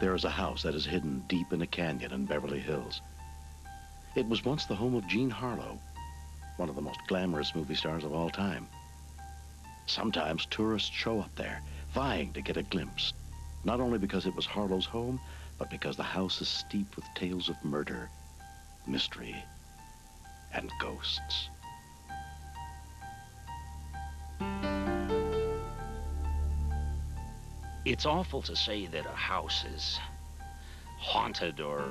There is a house that is hidden deep in a canyon in Beverly Hills. It was once the home of Jean Harlow, one of the most glamorous movie stars of all time. Sometimes tourists show up there, vying to get a glimpse, not only because it was Harlow's home, but because the house is steeped with tales of murder, mystery, and ghosts. It's awful to say that a house is haunted or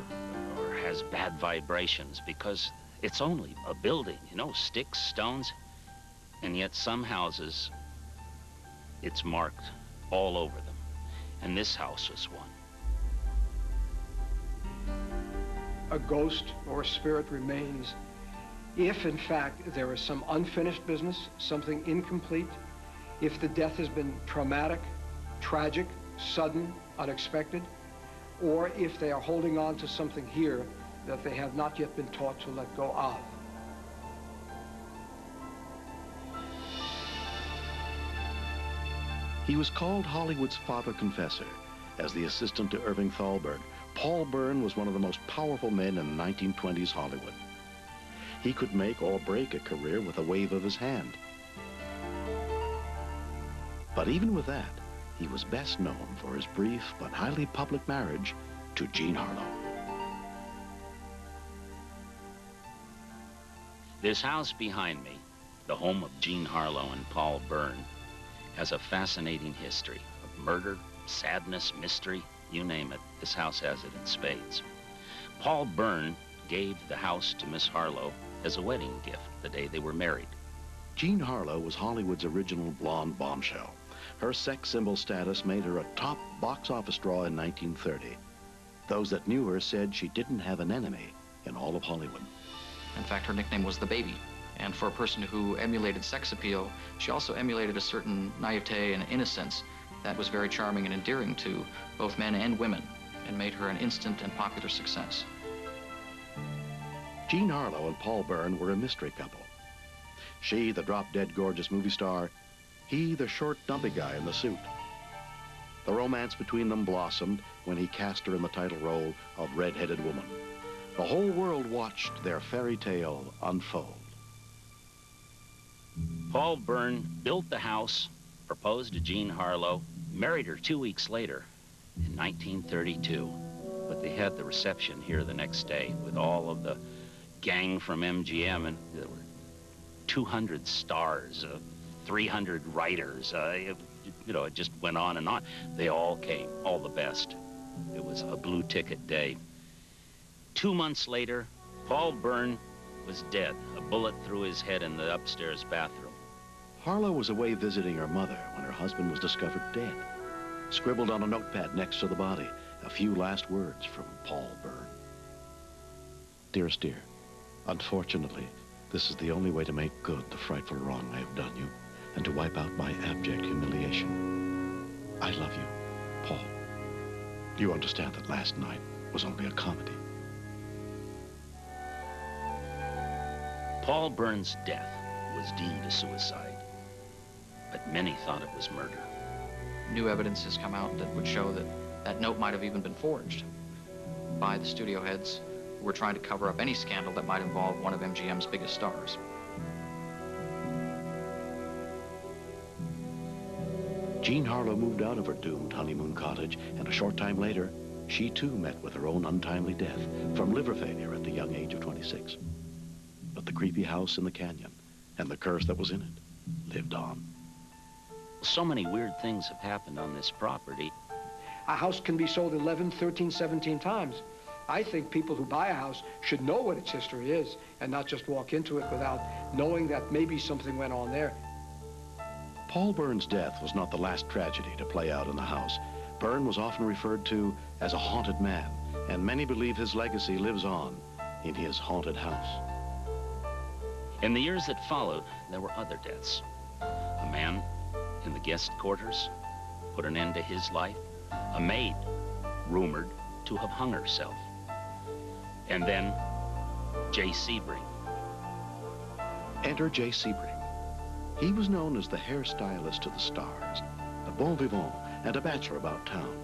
has bad vibrations, because it's only a building, you know, sticks, stones, and yet some houses, it's marked all over them, and this house was one. A ghost or a spirit remains if, in fact, there is some unfinished business, something incomplete, if the death has been traumatic, tragic, sudden, unexpected, or if they are holding on to something here that they have not yet been taught to let go of. He was called Hollywood's father confessor. As the assistant to Irving Thalberg, Paul Bern was one of the most powerful men in 1920s Hollywood. He could make or break a career with a wave of his hand. But even with that, he was best known for his brief but highly public marriage to Jean Harlow. This house behind me, the home of Jean Harlow and Paul Bern, has a fascinating history of murder, sadness, mystery, you name it. This house has it in spades. Paul Bern gave the house to Miss Harlow as a wedding gift the day they were married. Jean Harlow was Hollywood's original blonde bombshell. Her sex symbol status made her a top box office draw in 1930. Those that knew her said she didn't have an enemy in all of Hollywood. In fact, her nickname was the Baby. And for a person who emulated sex appeal, she also emulated a certain naivete and innocence that was very charming and endearing to both men and women, and made her an instant and popular success. Jean Harlow and Paul Bern were a mystery couple. She, the drop-dead gorgeous movie star, he, the short, dumpy guy in the suit. The romance between them blossomed when he cast her in the title role of Red-Headed Woman. The whole world watched their fairy tale unfold. Paul Bern built the house, proposed to Jean Harlow, married her 2 weeks later in 1932. But they had the reception here the next day with all of the gang from MGM, and there were 200 stars, 300 writers. You know, it just went on and on. They all came, all the best. It was a blue ticket day. 2 months later, Paul Bern was dead, a bullet through his head in the upstairs bathroom. Harlow was away visiting her mother when her husband was discovered dead. Scribbled on a notepad next to the body, a few last words from Paul Bern. Dearest dear, unfortunately, this is the only way to make good the frightful wrong I have done you, and to wipe out my abject humiliation. I love you, Paul. You understand that last night was only a comedy. Paul Bern's death was deemed a suicide, but many thought it was murder. New evidence has come out that would show that that note might have even been forged by the studio heads who were trying to cover up any scandal that might involve one of MGM's biggest stars. Jean Harlow moved out of her doomed honeymoon cottage, and a short time later, she too met with her own untimely death from liver failure at the young age of 26. But the creepy house in the canyon and the curse that was in it lived on. So many weird things have happened on this property. A house can be sold 11, 13, 17 times. I think people who buy a house should know what its history is and not just walk into it without knowing that maybe something went on there. Paul Bern's death was not the last tragedy to play out in the house. Bern was often referred to as a haunted man, and many believe his legacy lives on in his haunted house. In the years that followed, there were other deaths. A man in the guest quarters put an end to his life. A maid, rumored to have hung herself. And then, Jay Sebring. Enter Jay Sebring. He was known as the hairstylist to the stars, a bon vivant and a bachelor about town.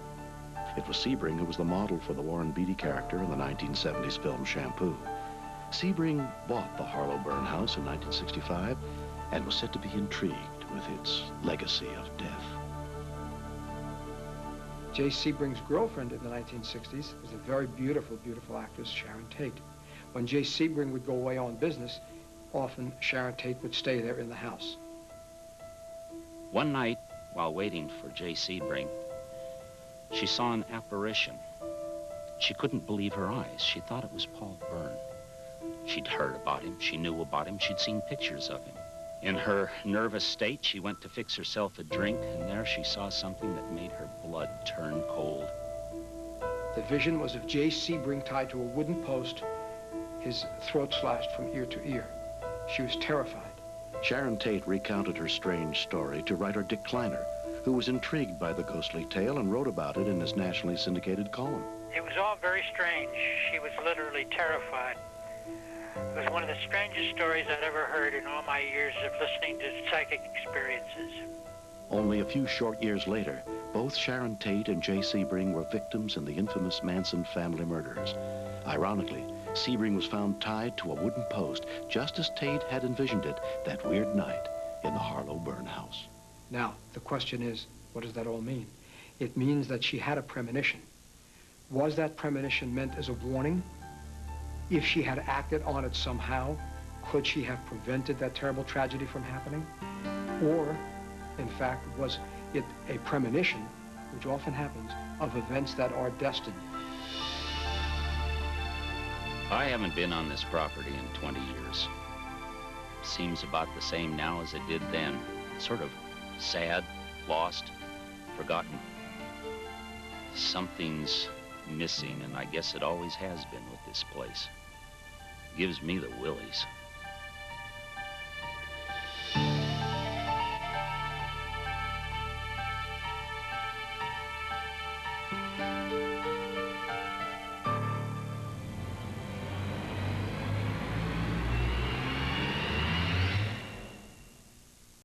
It was Sebring who was the model for the Warren Beatty character in the 1970s film Shampoo. Sebring bought the Harlow Bern house in 1965 and was said to be intrigued with its legacy of death. Jay Sebring's girlfriend in the 1960s was a very beautiful, beautiful actress, Sharon Tate. When Jay Sebring would go away on business, often Sharon Tate would stay there in the house. One night, while waiting for Jay Sebring, she saw an apparition. She couldn't believe her eyes. She thought it was Paul Bern. She'd heard about him. She knew about him. She'd seen pictures of him. In her nervous state, she went to fix herself a drink, and there she saw something that made her blood turn cold. The vision was of Jay Sebring tied to a wooden post, his throat slashed from ear to ear. She was terrified. Sharon Tate recounted her strange story to writer Dick Kleiner, who was intrigued by the ghostly tale and wrote about it in his nationally syndicated column. It was all very strange. She was literally terrified. It was one of the strangest stories I'd ever heard in all my years of listening to psychic experiences. Only a few short years later, both Sharon Tate and Jay Sebring were victims in the infamous Manson family murders. Ironically, Sebring was found tied to a wooden post, just as Tate had envisioned it that weird night in the Harlow Bern house. Now, the question is, what does that all mean? It means that she had a premonition. Was that premonition meant as a warning? If she had acted on it somehow, could she have prevented that terrible tragedy from happening? Or, in fact, was it a premonition, which often happens, of events that are destined? I haven't been on this property in 20 years. Seems about the same now as it did then. Sort of sad, lost, forgotten. Something's missing, and I guess it always has been with this place. Gives me the willies.